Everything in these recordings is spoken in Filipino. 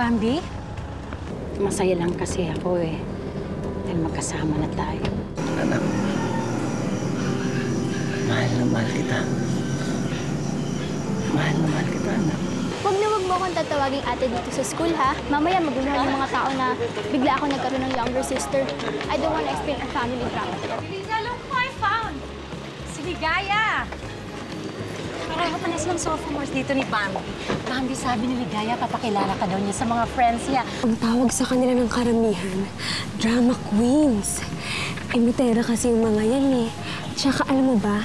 Bambi? Masaya lang kasi ako eh. Dahil magkasama na tayo. Anak, mahal na mahal kita. Mahal na mahal kita, anak. Huwag na huwag mo akong tatawaging ate dito sa school, ha? Mamaya maguluhan yung mga tao na bigla ako nagkaroon ng younger sister. I don't want to explain our family drama. Lisa, look who I found! Si Ligaya! Pareho pa na silang sophomores dito ni Bambi. Bambi, sabi ni Ligaya, papakilala ka daw niya sa mga friends niya. Ang tawag sa kanila ng karamihan, drama queens. Imitera kasi yung mga yan eh. Tsaka alam mo ba,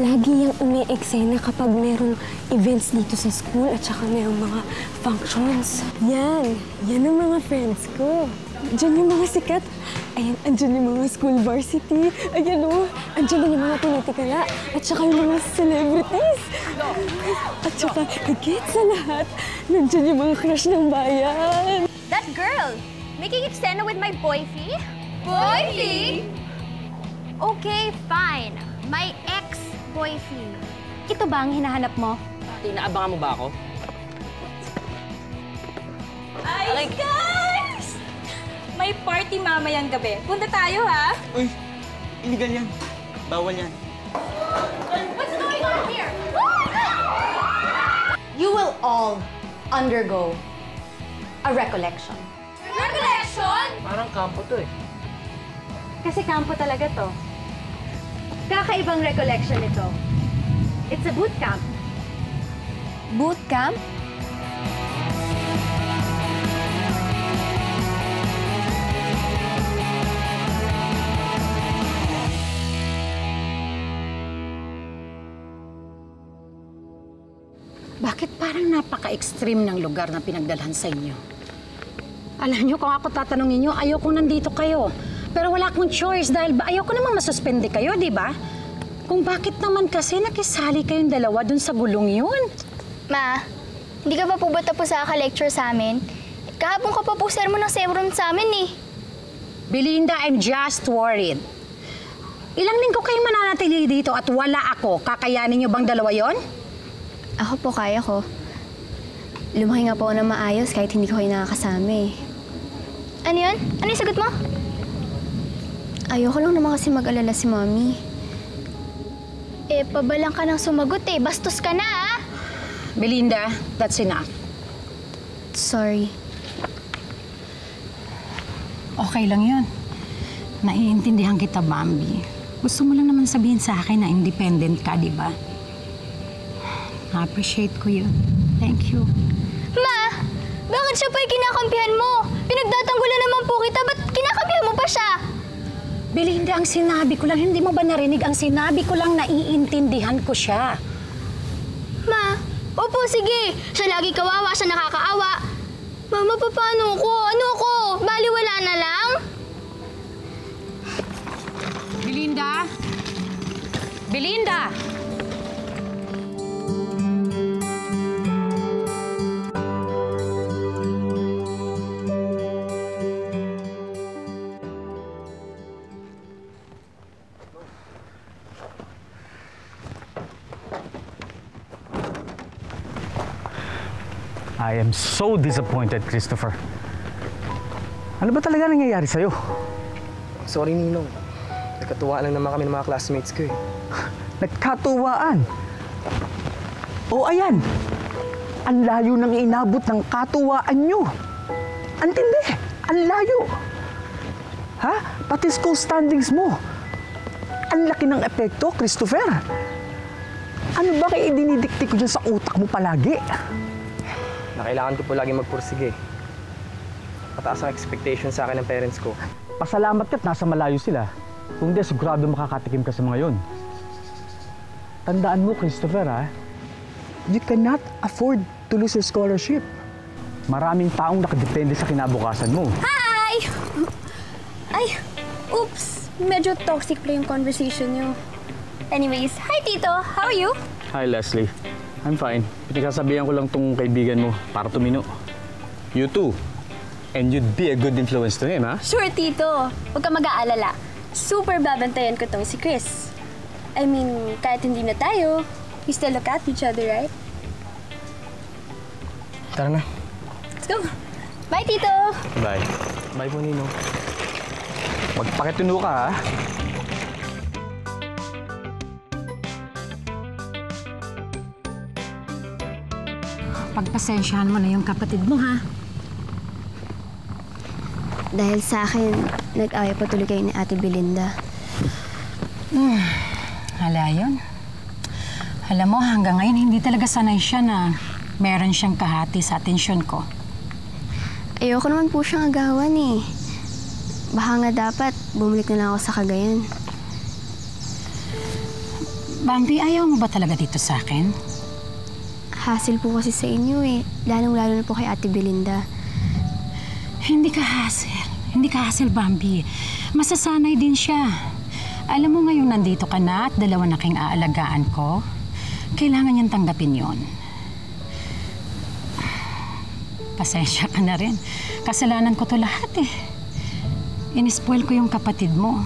lagi yung umi-eksena kapag merong events dito sa school at saka merong mga functions. Yan ang mga friends ko. Diyan yung mga sikat. Ayan, andyan yung mga school varsity. Ayan o, andyan na yung mga politikala. At saka yung mga celebrities. At saka, higit sa lahat, nandyan yung mga crush ng bayan. That girl, making eksena with my boyfie? Boyfie? Okay, fine. My ex-boyfie. Ito ba ang hinahanap mo? Inaabangan mo ba ako? Ay, guys! May party mamayang gabi. Punta tayo, ha? Uy, illegal yan. Bawal yan. What's going on here? You will all undergo a recollection. Recollection? Parang kampo to eh. Kasi kampo talaga to. Kakaibang recollection ito. It's a boot camp. Boot camp? Bakit parang napaka-extreme ng lugar na pinagdalhan sa inyo? Alam niyo, kung ako tatanungin niyo, ayoko nandito kayo. Pero wala akong choice dahil ayoko naman masuspende kayo, di ba? Kung bakit naman kasi nakisali kayong dalawa dun sa gulong yun? Ma, hindi ka pa po ba tapos sa lecture sa amin? Kahapon ka pa po sermon ng Sevron sa amin eh. Belinda, I'm just worried. Ilang linggo kayo mananatili dito at wala ako. Kakayanin niyo bang dalawa yon? Ako po, kaya ko. Lumaki nga po ako na maayos kahit hindi ko kayo nakakasama eh. Ano yun? Ano yung sagot mo? Ayoko lang naman kasi mag-alala si Mommy. Eh, pabalang ka nang sumagot eh. Bastos ka na ah! Belinda, that's enough. Sorry. Okay lang yun. Naiintindihan kita, Bambi. Gusto mo lang naman sabihin sa akin na independent ka, di ba? Na-appreciate ko yun. Thank you. Ma! Bakit siya pa yung kinakampihan mo? Pinagtatanggulan naman po kita. Ba't kinakampihan mo pa siya? Belinda, ang sinabi ko lang, hindi mo ba narinig? Ang sinabi ko lang, naiintindihan ko siya. Ma, opo, sige. Siya lagi kawawa, siya nakakaawa. Mama, paano ko? Ano ko? Baliwala na lang? Belinda? Belinda! I am so disappointed, Christopher. Ano ba talaga nangyayari sa'yo? Sorry, Ninong. Nagkatuwaan lang naman kami ng mga classmates ko eh. Nagkatuwaan? O ayan, ang layo nang inabot ng katuwaan nyo. Ang tindi, ang layo. Ha? Pati school standings mo. Ang laki ng epekto, Christopher. Ano ba kayo dinidikti ko dyan sa utak mo palagi? Na kailangan ko po lagi magpursige. Mataas ang expectation sa akin ng parents ko. Pasalamat ka't nasa malayo sila. Kung di, sigurado makakatikim ka sa mga yun. Tandaan mo, Christopher, ha? You cannot afford to lose your scholarship. Maraming taong nakadepende sa kinabukasan mo. Hi! Ay, oops. Medyo toxic pa yung conversation niyo. Anyways, hi Tito. How are you? Hi, Leslie. I'm fine. Pinagsasabihan ko lang tong kaibigan mo para tumino. You too. And you'd be a good influence to him, ha? Sure, Tito. Huwag ka mag-aalala. Super babantayan ko tong si Chris. I mean, kahit hindi na tayo, we still look at each other, right? Tara na. Let's go. Bye, Tito! Bye. Bye po, Ninong. Magpakituno ka, ha? Pagpasensyahan mo na yung kapatid mo, ha? Dahil sa akin, nag-away pa tuloy kayo ni Ate Belinda. Hala yun. Alam mo, hanggang ngayon, hindi talaga sanay siya na meron siyang kahati sa atensyon ko. Ayoko naman po siyang agawan eh. Baka nga dapat bumalik na lang ako sa Cagayan. Bambi, ayaw mo ba talaga dito sa akin? Hassle po kasi sa inyo eh. Lalong-lalo na po kay Ate Belinda. Hindi ka hassle. Hindi ka hassle, Bambi. Masasanay din siya. Alam mo ngayong nandito ka na at dalawa na king aalagaan ko, kailangan niyang tanggapin yon. Pasensya ka na rin. Kasalanan ko to lahat eh. Inispoil ko yung kapatid mo.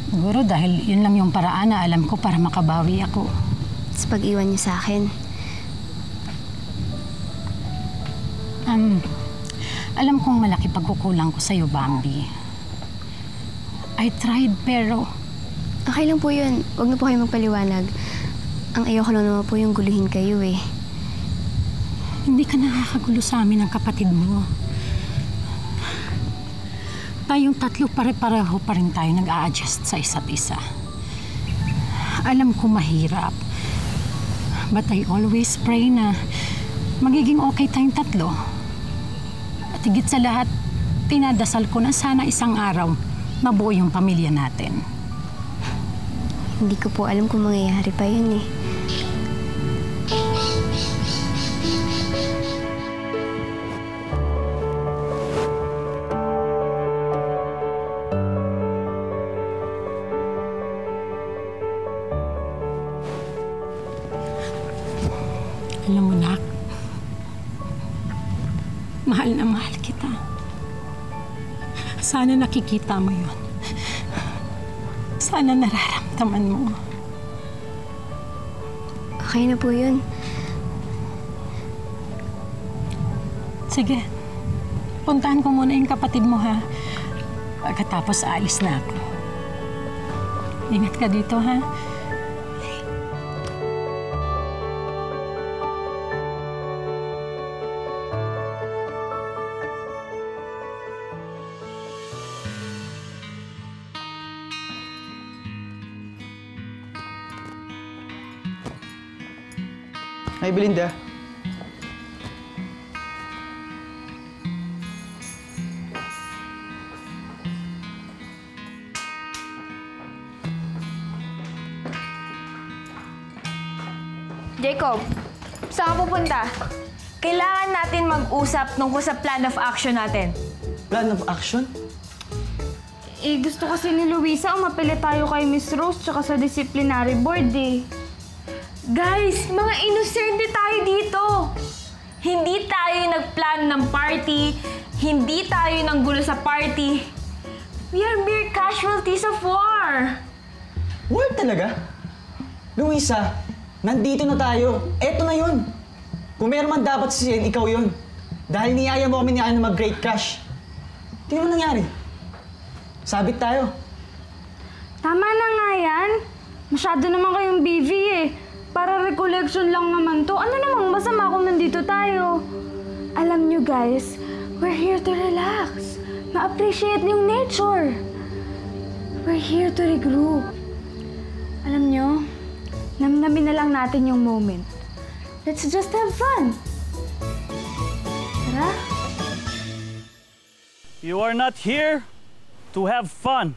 Siguro dahil yun lang yung paraan na alam ko para makabawi ako. Sa pag-iwan niyo sa akin. Alam kong malaki pagkukulang ko sa'yo, Bambi. I tried pero... Okay lang po yun. Huwag na po kayo magpaliwanag. Ang ayoko lang naman po yung guluhin kayo eh. Hindi ka nakakagulo sa amin ng kapatid mo. Tayong tatlo pare-pareho pa rin tayo nag-a-adjust sa isa't isa. Alam ko mahirap. But I always pray na magiging okay tayong tatlo. At higit sa lahat, tinadasal ko na sana isang araw mabuo yung pamilya natin. Hindi ko po alam kung mangyayari pa yun eh. Alam mo, Nak, mahal na mahal kita. Sana nakikita mo yun. Sana nararamdaman mo. Okay na po yun. Sige, puntahan ko muna yung kapatid mo, ha? Pagkatapos aalis na ako. Ingat ka dito, ha? Ay, Belinda. Jacob, saan ka pupunta? Kailangan natin mag-usap tungkol sa plan of action natin. Plan of action? Eh, gusto kasi ni Luisa umapilit tayo kay Miss Rose tsaka sa disciplinary board eh. Guys, mga inosente tayo dito. Hindi tayo nagplan ng party. Hindi tayo nanggulo sa party. We are mere casualties of war. War talaga? Luisa, nandito na tayo. Eto na yun. Kung meron man dapat sisihin, ikaw yun. Dahil niyaya mo kami ni Ana mag-great crush. Tingnan mo nangyari. Sabit tayo. Tama na nga yan. Masyado naman kayong BV eh. Para recollection lang naman to. Ano namang masama kung nandito tayo? Alam nyo guys, we're here to relax. Ma-appreciate yung nature. We're here to regroup. Alam nyo, namnamin na lang natin yung moment. Let's just have fun. Tara? You are not here to have fun.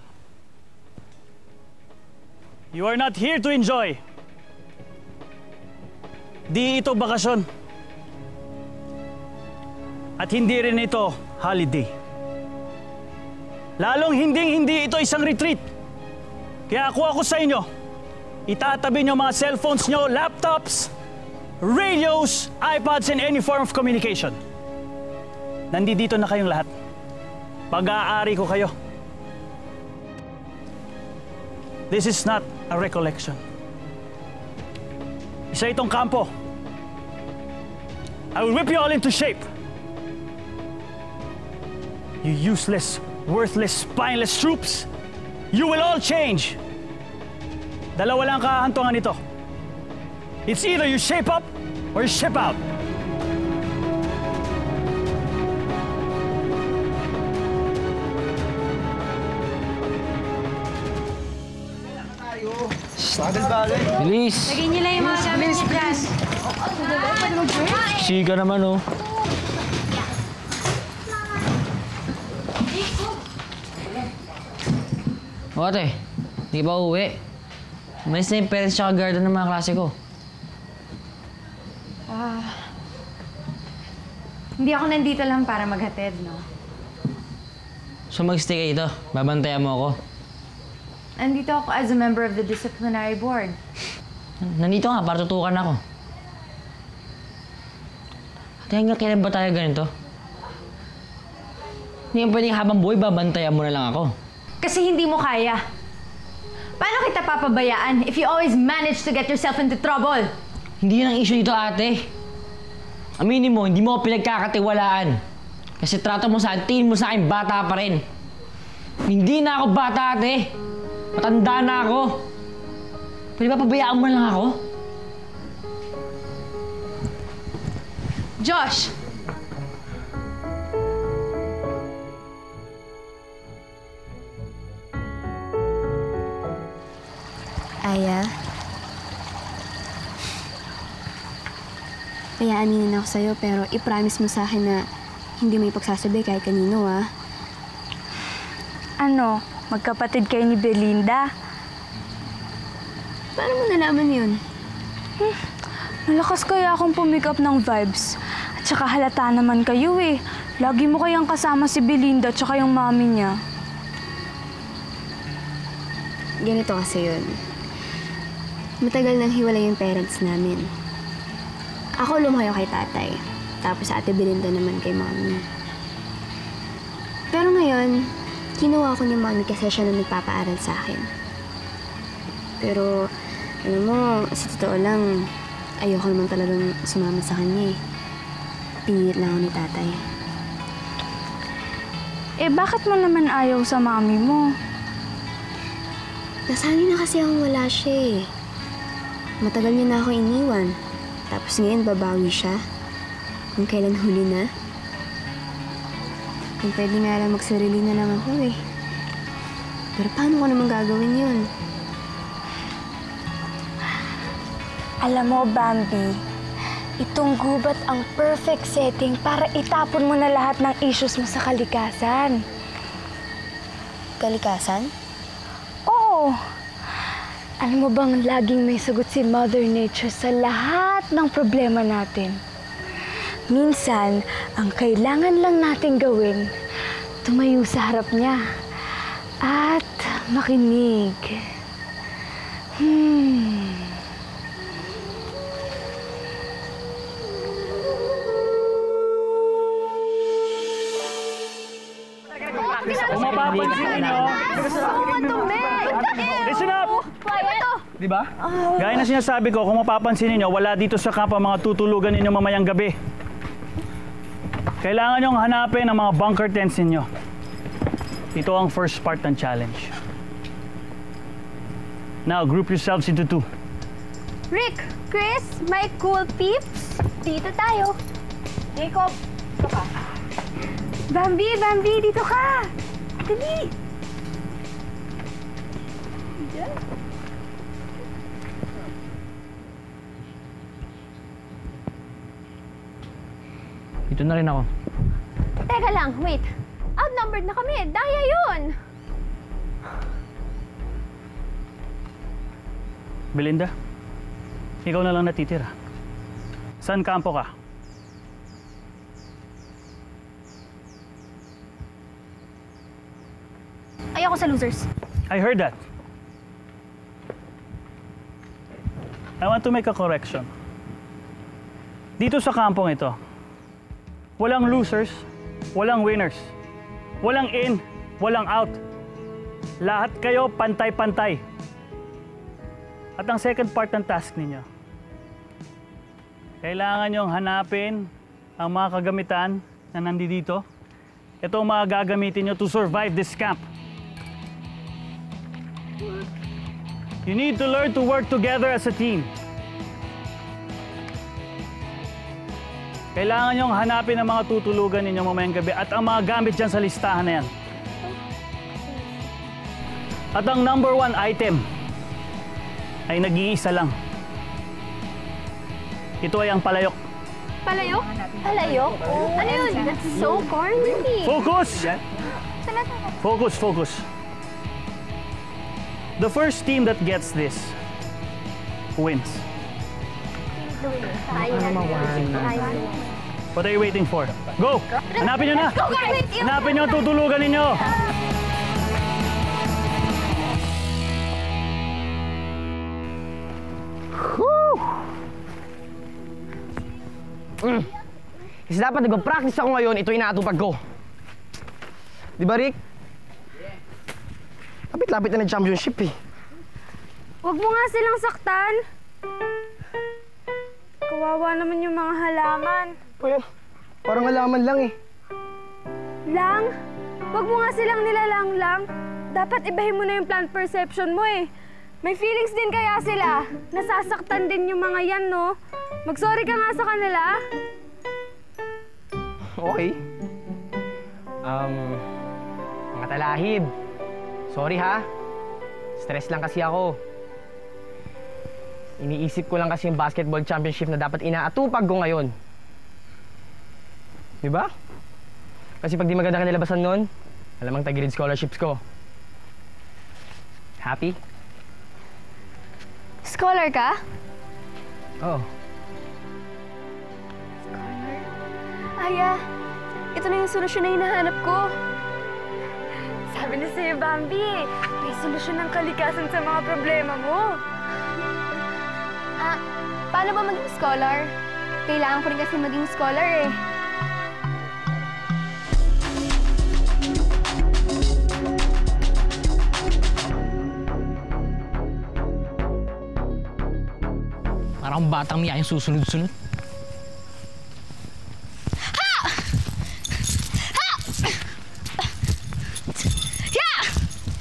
You are not here to enjoy. Di ito bakasyon. At hindi rin ito holiday. Lalong hindi ito isang retreat. Kaya ako sa inyo, itatabi nyo mga cellphones nyo, laptops, radios, iPads, and any form of communication. Nandito na kayong lahat. Pag-aari ko kayo. This is not a recollection. Isa itong kampo. I will whip you all into shape. You useless, worthless, spineless troops! You will all change! Dalawa lang kahantungan nito. It's either you shape up or you ship out. Bilis! Lagyan niyo lang yung mga gamit niyo dyan. Sika naman, oh. O ate, di ba uuwi? Umalis na yung parents tsaka guardian ng mga klase ko. Hindi ako nandito lang para maghatid, no? So mag-stay kayo dito, babantayan mo ako. Nandito ako as a member of the disciplinary board. Nandito nga, para tutukan ako. Ate, hanggang kailan ba tayo ganito? Hindi yung pwedeng habang buhay, babantayan mo na lang ako. Kasi hindi mo kaya. Paano kita papabayaan if you always manage to get yourself into trouble? Hindi yun ang issue dito, ate. Aminin mo, hindi mo ako pinagkakatiwalaan. Kasi trato mo sa akin, tingin mo sa akin, bata pa rin. Hindi na ako bata, ate. Matanda na ako. Pwede ba pabayaan mo lang ako? Josh! Aya, kaya aminin ako sa'yo pero i-promise mo sa akin na hindi mo ipagsasabi kahit kanino, ah. Ano, magkapatid kayo ni Belinda? Paano mo nalaman yun? Malakas kaya akong pumick up ng vibes. At saka halata naman kayo eh. Lagi mo kayang kasama si Belinda at saka yung mami niya. Ganito kasi yun. Matagal nang hiwalay yung parents namin. Ako lumayo kay tatay. Tapos ate Belinda naman kay mami. Pero ngayon, kinuha ko ni mami kasi siya na nagpapaaral sa akin. Pero, alam mo, sa totoo lang, ayoko naman talagang sumama sa kanya eh. Pinilit lang ako ni tatay. Eh, bakit mo naman ayaw sa mami mo? Nasanay na kasi akong wala siya eh. Matagal niya na ako iniwan. Tapos ngayon babawi siya. Kung kailan huli na. Kung pwede nga lang magsarili na lang ako eh. Pero paano ko naman gagawin yun? Alam mo, Bambi, itong gubat ang perfect setting para itapon mo na lahat ng issues mo sa kalikasan. Kalikasan? Oo. Alam mo bang laging may sagot si Mother Nature sa lahat ng problema natin? Minsan, ang kailangan lang natin gawin, tumayo sa harap niya at makinig. Kung mapapansin nyo, listen up! Di ba? Gaya na sinasabi ko, kung mapapansin niyo, wala dito sa camp ang mga tutulugan ninyo mamayang gabi. Kailangan nyong hanapin ang mga bunker tents ninyo. Ito ang first part ng challenge. Now, group yourselves into two. Rick, Chris, my cool peeps, dito tayo. Jacob, ito ka. Bambi, dito ka! Dali! Dito na rin ako. Teka lang, wait. Outnumbered na kami. Daya yun. Belinda, ikaw na lang natitira. Saan kampo ka? Ayoko sa losers. I heard that. I want to make a correction. Dito sa kampong ito, walang losers, walang winners. Walang in, walang out. Lahat kayo pantay-pantay. At ang second part ng task ninyo, kailangan nyong hanapin ang mga kagamitan na nandito ito ang mga gagamitin nyo to survive this camp. You need to learn to work together as a team. Kailangan nyong hanapin ang mga tutulugan ninyo mamayang gabi at ang mga gamit dyan sa listahan na yan. At ang number 1 item ay nag-iisa lang. Ito ay ang palayok. Palayok? Palayok? Ano yun? That's so corny. Focus! Focus, focus. The first team that gets this wins. What are you waiting for? Go! Hanapin nyo na! Hanapin nyo ang tutulugan ninyo! Kasi dapat nag-practice ako ngayon, ito inaatupag ko. Di ba, Rick? Lapit-lapit na ng championship eh. Huwag mo nga silang saktan. Kawawa naman yung mga halaman. Ayun, parang halaman lang eh. Lang? Huwag mo nga silang nilalang-lang. Dapat ibahin mo na yung plant perception mo eh. May feelings din kaya sila. Nasasaktan din yung mga yan, no? Mag-sorry ka nga sa kanila. Okay. Mga talahib. Sorry ha. Stress lang kasi ako. Iniisip ko lang kasi yung basketball championship na dapat inaatupag ko ngayon. Diba? Kasi pag di maganda kanilabasan nun, alamang tagilid scholarships ko. Happy? Scholar ka? Oo. Aya, ito na yung solusyon na hinahanap ko. Sabi na sa'yo, Bambi, may solusyon ng kalikasan sa mga problema mo. Paano ba maging scholar? Kailangan ko rin kasi maging scholar eh. Parang batang miya yung susunod-sunod.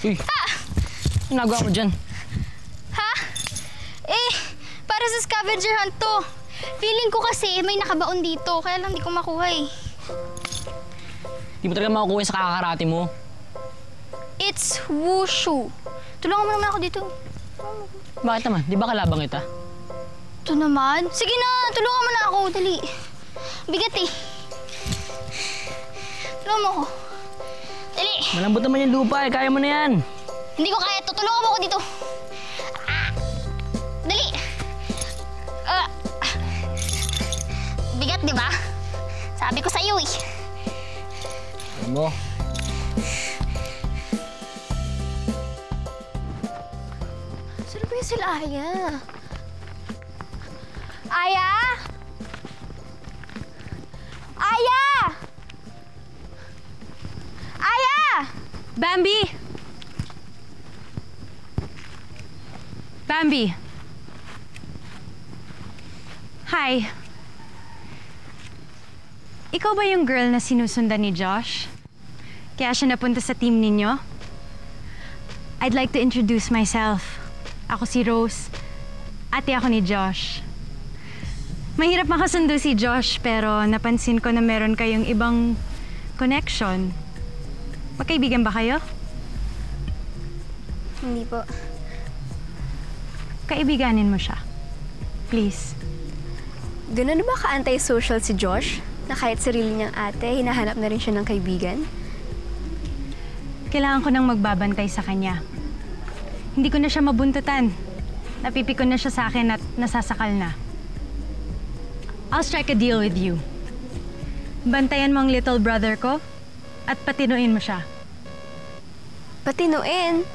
Uy, ano nagawa mo dyan? Ha? Para sa scavenger hunt to. Feeling ko kasi may nakabaon dito, kaya lang di ko makuha eh. Di mo talaga makukuha sa kakakarate mo. It's wushu. Tulungan mo naman ako dito. Bakit naman? Di ba kalabang kita? Ito naman? Sige na, tulungan mo na ako. Dali. Bigat eh. Tulungan mo ako. Dali. Malambot naman yung lupa eh. Kaya mo na yan. Hindi ko kaya. Tutulungan mo ako dito. Dali. Bigat, di ba? Sabi ko sa'yo eh. Alam mo. Saan ba yung sila Aya? Aya? Aya! Aya! Bambi! Bambi! Hi. Ikaw ba yung girl na sinusundan ni Josh? Kaya siya napunta sa team ninyo? I'd like to introduce myself. Ako si Rose. Ate ako ni Josh. Mahirap makasundo si Josh pero napansin ko na meron kayong ibang connection. Magkaibigan ba kayo? Hindi po. Kaibiganin mo siya. Please. Gano'n ba ka-anti-social si Josh? Na kahit sarili niyang ate, hinahanap na rin siya ng kaibigan? Kailangan ko nang magbabantay sa kanya. Hindi ko na siya mabuntutan. Napipikon na siya sa akin at nasasakal na. I'll strike a deal with you. Bantayan mo ang little brother ko at patinuin mo siya. Patinuin?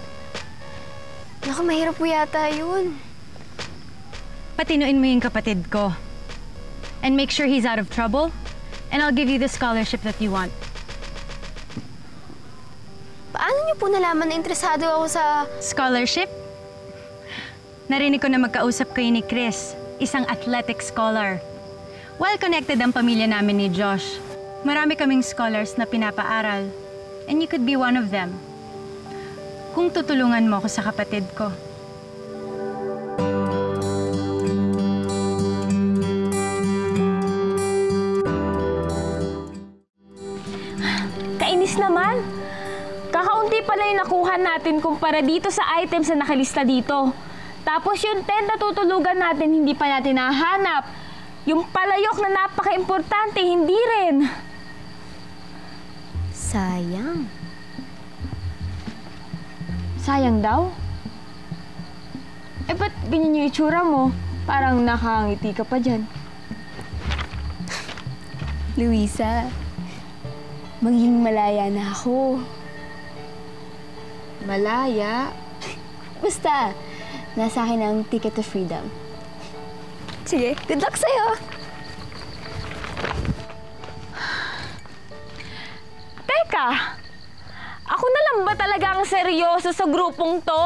Naku, mahirap po yata yun. Patinuin mo yung kapatid ko. And make sure he's out of trouble. And I'll give you the scholarship that you want. Paano niyo po nalaman na interesado ako sa... Scholarship? Narinig ko na magkausap kayo ni Chris, isang athletic scholar. Well-connected ang pamilya namin ni Josh. Marami kaming scholars na pinapaaral. And you could be one of them. Kung tutulungan mo ako sa kapatid ko. Kainis naman. Kakaunti pala yung nakuha natin kumpara dito sa items na nakalista dito. Tapos yung tent na tutulugan natin, hindi pa natin nahanap. Yung palayok na napaka-importante, hindi rin. Sayang. Sayang daw? Eh, ba't ganyan yung itsura mo? Parang nakangiti ka pa dyan. Luisa, maging malaya na ako. Malaya? Basta, nasa akin ang ticket to freedom. Sige, good luck sa'yo! Teka! Ako na lang ba talaga ang seryoso sa grupong to?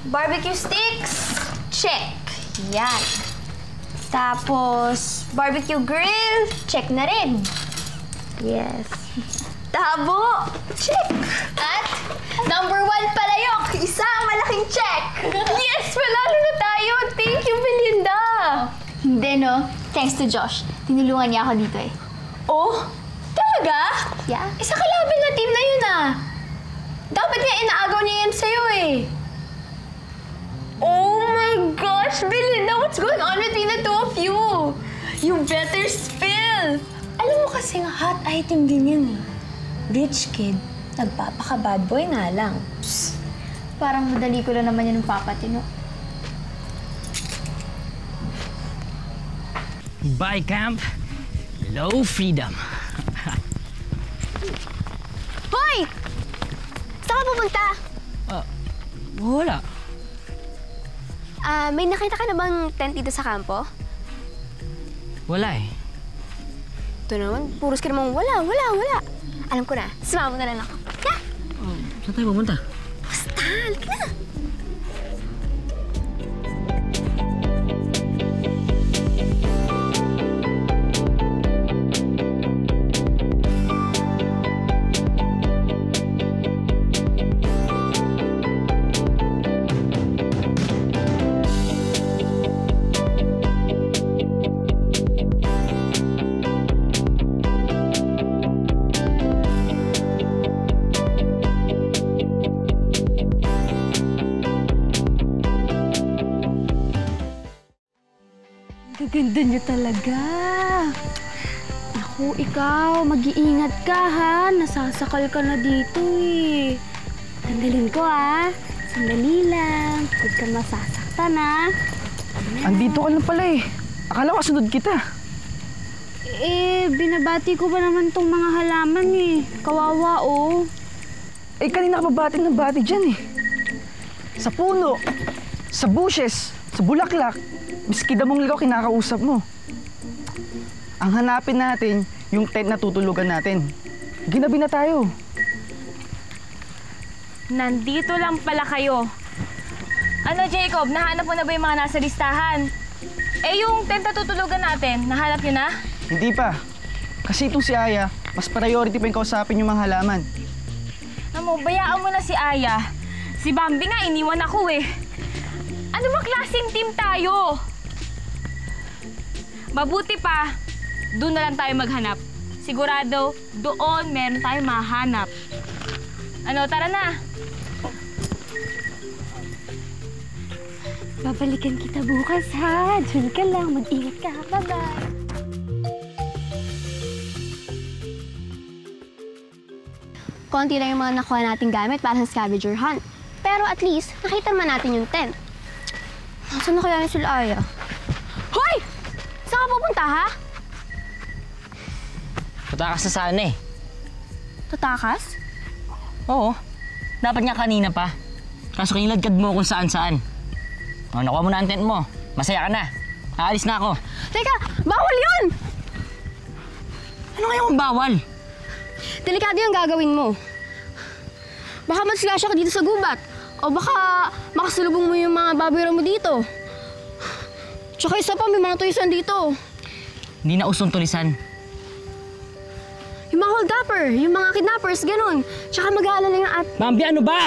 Barbecue sticks? Check. Yan. Tapos, barbecue grill? Check na rin. Yes. Tabo? Check. At number 1 palayok. Isang malaking check. Yes! Malalo na tayo! Thank you, Belinda! Hindi, no? Thanks to Josh. Tinulungan niya ako dito eh. Oh? Talaga? Yeah. Isa kalaban na team na yun ah. Dapat nga inaagaw niya yan sa'yo eh. Oh my gosh, Belinda, what's going on between the two of you? You better spill! Alam mo kasing hot item din yan eh. Rich kid, nagpapaka-bad boy nga lang. Psst. Parang madali ko lang naman yan ng papatino. Bye, camp. Low freedom. Hoy! Saan ka pupunta? Wala. May nakita ka na bang tent dito sa kampo? Wala eh. Ito naman, puros ka namang wala. Alam ko na, sumama mo na lang ako. Yeah! Saan tayo pupunta? Basta, halika na! Ganda niyo talaga. Naku, ikaw, mag-iingat ka ha. Nasasakal ka na dito eh. Tandalin ko ha. Sandali lang. Huwag ka masasaktan ha. Andito ka na pala eh. Akala ko kasunod kita. Eh, binabati ko ba naman tong mga halaman eh. Kawawa oh. Eh, kanina ka mabati ng bati dyan eh. Sa puno, sa bushes, sa bulaklak, miski damong ligaw kinakausap mo. Ang hanapin natin, yung tent na tutulugan natin. Ginabi na tayo. Nandito lang pala kayo. Ano, Jacob? Nahanap mo na ba yung mga nasa listahan? Eh, yung tent na tutulugan natin, nahanap niyo na? Hindi pa. Kasi itong si Aya, mas priority pa yung kausapin yung mga halaman. Amo, bayaan mo na si Aya. Si Bambi nga, iniwan ako eh. Ano ba klaseng team tayo? Mabuti pa, doon na lang tayo maghanap. Sigurado, doon meron tayong mahanap. Ano, tara na. Babalikan kita bukas ha. Diyan ka lang. Mag-ingat ka. Bye-bye. Konti lang yung mga nakuha nating gamit para sa scavenger hunt. Pero at least, nakita naman natin yung tent. Saan na kaya yung sila Aya? Hoy! Saan ka pupunta, ha? Tatakas na saan eh. Tatakas? Oo. Dapat nga kanina pa. Kaso kiniladkad mo kung saan-saan. Oh, nakuha mo na ang tent mo. Masaya ka na. Aalis na ako. Teka! Bawal yun! Ano kaya kung bawal? Delikado yung gagawin mo. Baka mag-slash ka dito sa gubat. O baka makasalubong mo yung mga babero mo dito. Tsaka isa pa, may mga tulisan dito. Hindi na usong tulisan. Yung mga hold-upper, yung mga kidnappers, ganun. Tsaka mag-aalala yung Bambi, ano ba?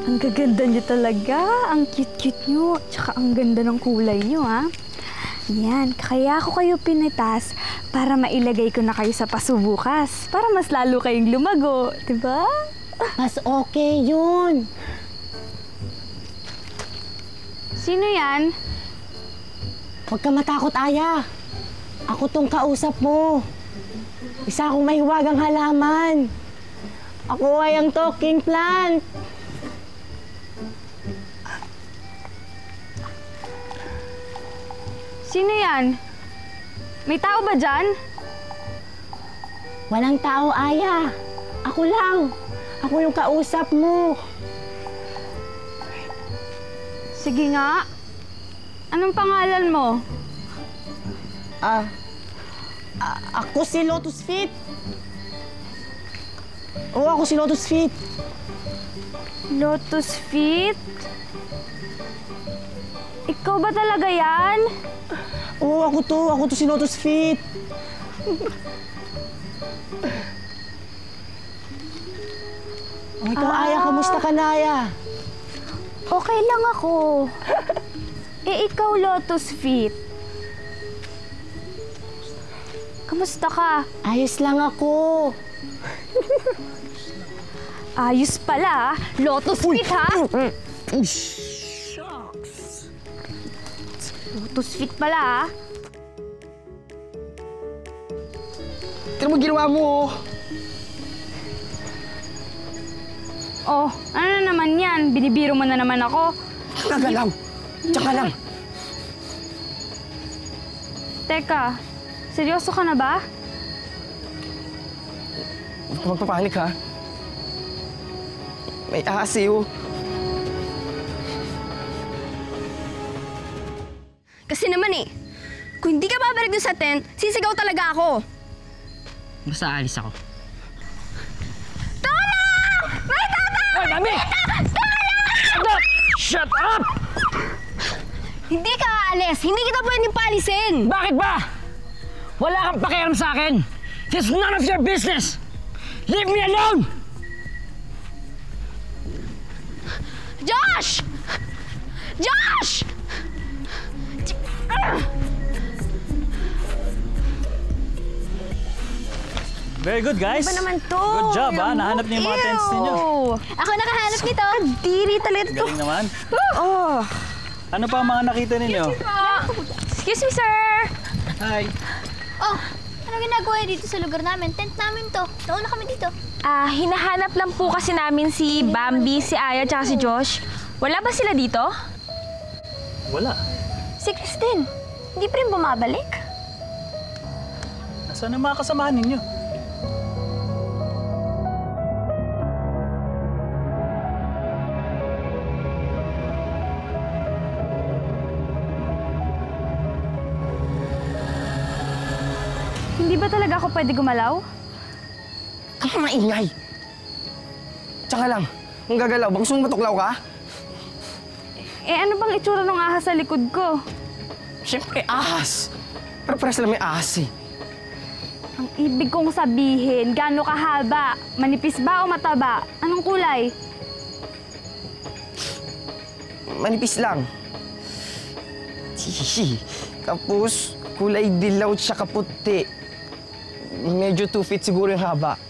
Ang gaganda niyo talaga. Ang cute-cute niyo. Tsaka ang ganda ng kulay niyo, ha? Yan, kaya ako kayo pinitas para mailagay ko na kayo sa paso bukas. Para mas lalo kayong lumago, diba? Mas okay yun. Sino yan? Huwag ka matakot, Aya. Ako tong kausap mo. Isa akong mahiwagang halaman. Ako ay ang talking plant. Sino yan? May tao ba dyan? Walang tao, Aya. Ako lang. Ako yung kausap mo. Sige nga. Anong pangalan mo? Ako si Lotus Feet. Oo, ako si Lotus Feet. Lotus Feet? Ikaw ba talaga yan? Oo, ako to si Lotus Feet. Ikaw, Aya, kamusta ka na, Aya? Okay lang ako. Ikaw, Lotus Feet. Kamusta ka? Ayos lang ako. Ayos pala, Lotus Feet, ha? Lotus Feet pala, ha? Tignan mo ginawa mo, oh. Oh, ano na naman yan? Binibiro mo na naman ako. Nagalaw. Tsaka lang. Teka, seryoso ka na ba? Huwag ka magpapanik, ha? May ahasiw. Kasi naman eh, kung hindi ka babalik dun sa tent, sisigaw talaga ako. Basta alis ako. Tulong! May tatay! Hoy, Bambi! Tulong! Shut up! Hindi ka aalis. Hindi kita pwedeng paalisin. Bakit ba? Wala kang pakialam sa akin. It's none of your business. Leave me alone! Josh! Josh! Very good, guys. Ano ba naman to? Good job, ha? Nahanap niyo yung mga tents ninyo. Ako nakahanap nito. Diri talaga to. Galing naman. Oh. Ano pa ang mga nakita ninyo? Excuse me, sir. Hi. Oh, ano ginagawa dito sa lugar namin? Tent namin to. Nauna kami dito. Hinahanap lang po kasi namin si Bambi, si Aya, tsaka si Josh. Wala ba sila dito? Wala. Si Christine, hindi pa rin bumabalik? Nasaan ang mga kasamahan ninyo? Hindi ba talaga ako pwede gumalaw? Ang maingay. Tsaka lang, kung gagalaw, bang gusto mong matuklaw ka? Ano bang itsura ng ahas sa likod ko? Siyempre, ahas. Pero pares lang may ahas, eh. Ang ibig kong sabihin, gaano kahaba? Manipis ba o mataba? Anong kulay? Manipis lang. Hihi. Tapos, kulay dilaw tsaka puti. Medyo 2 feet siguro yung haba.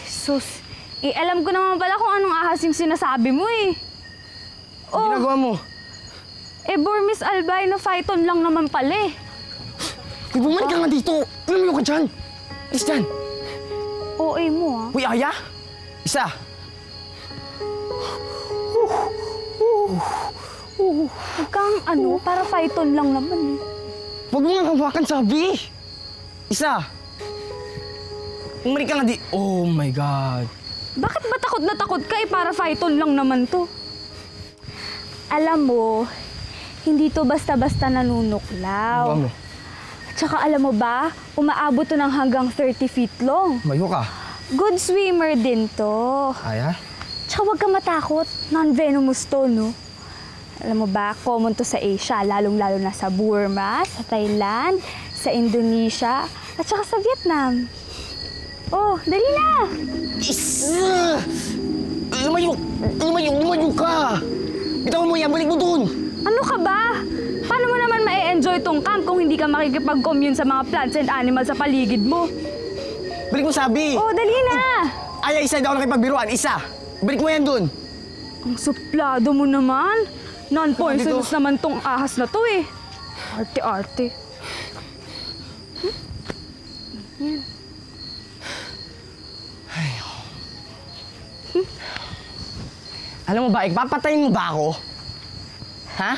Sus, alam ko naman pala kung anong ahas yung sinasabi mo eh. Ano ginagawa mo? Burmese albino phyton lang naman pala eh. Uy, bumalik ka nga dito! Lumayo ka dyan! Alis dyan! OA mo ah. Uy, Aya! Isa! Huwag kang para phyton lang naman eh. Huwag mo nga hawakan, sabi! Isa! Bumalik ka nga di... Oh my God! Bakit ba takot na takot ka para phyton lang naman to? Alam mo, hindi to basta-basta nanunuklaw. Ano? Tsaka alam mo ba, umaabot to ng hanggang 30 feet long. Mayo ka. Good swimmer din to. Aya? Tsaka huwag ka matakot, non-venomous to, no? Alam mo ba, common to sa Asia, lalong-lalo na sa Burma, sa Thailand, sa Indonesia, at saka sa Vietnam. Oh, dali na! Lumayo ka! Bitawan mo yan, balik mo dun! Ano ka ba? Paano mo naman ma-enjoy tong camp kung hindi ka makikipag-commune sa mga plants and animals sa paligid mo? Balik mo sabi! Oh, dali na! Ay, isa daw nakipagbiruan, isa! Balik mo yan dun! Ang suplado mo naman. Non-poisonous naman tong ahas na to eh. Arte-arte. Yan. Alam mo ba, ipapatayin mo ba ako? Ha?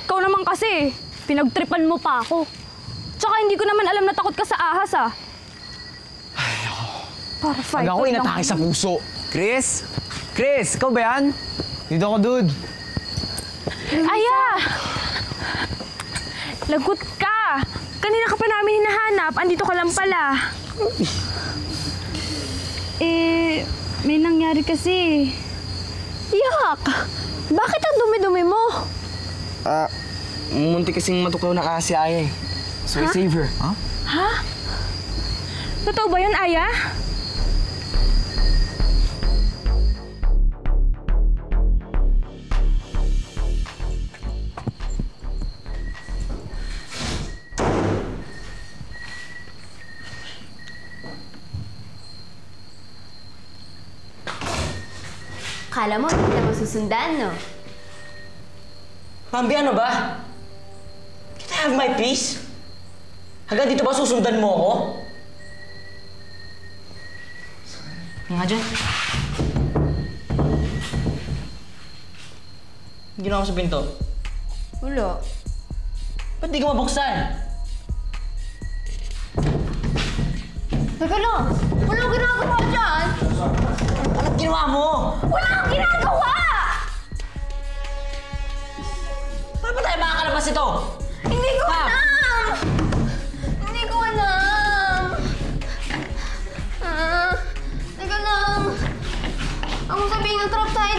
Ikaw naman kasi, pinagtripan mo pa ako. Tsaka hindi ko naman alam na takot ka sa ahas ah. Para fight. Pag ako inatake sa puso. Chris? Chris, ikaw ba yan? Dito ako, dude. Aya! Lagot ka! Kanina ka pa namin hinahanap. Andito ka lang pala. May nangyari kasi. Yak! Bakit ang dumi-dumi mo? Munti kasing matuklaw ng ahas si Aya eh. So I save her. Ha? Totoo ba yun, Aya? Akala mo, hindi ka masusundan, no? Bambi, ano ba? Can I have my peace? Hanggang dito ba susundan mo ako? Nga dyan. Ginawa ko sa pinto. Wala. Ba't di ka mabuksan? Teka lang! Walang ginagawa dyan! Anong ginawa mo? Wala kang ginagawa! Paano ba tayo makakalabas ito? Hindi ko alam! Hindi ko alam! Teka lang. Ang sabihin ng trap tayo